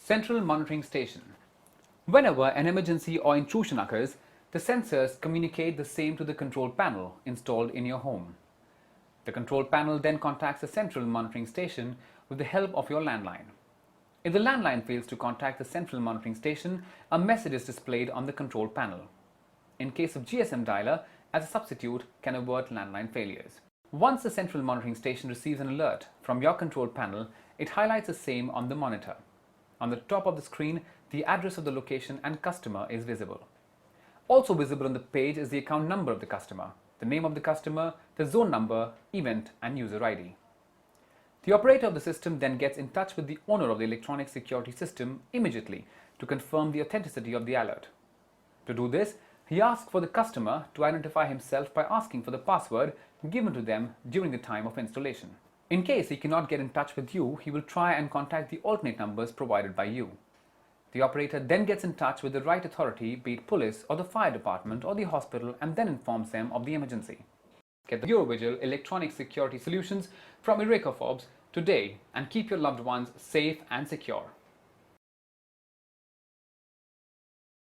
Central Monitoring Station. Whenever an emergency or intrusion occurs, the sensors communicate the same to the control panel installed in your home. The control panel then contacts the central monitoring station with the help of your landline. If the landline fails to contact the central monitoring station, a message is displayed on the control panel. In case of GSM dialer, as a substitute can avert landline failures. Once the central monitoring station receives an alert from your control panel, it highlights the same on the monitor. On the top of the screen, the address of the location and customer is visible. Also visible on the page is the account number of the customer, the name of the customer, the zone number, event and user ID. The operator of the system then gets in touch with the owner of the electronic security system immediately to confirm the authenticity of the alert. To do this, he asks for the customer to identify himself by asking for the password given to them during the time of installation. In case he cannot get in touch with you, he will try and contact the alternate numbers provided by you. The operator then gets in touch with the right authority, be it police or the fire department or the hospital, and then informs them of the emergency. Get the Eurovigil electronic security solutions from Eureka Forbes today and keep your loved ones safe and secure.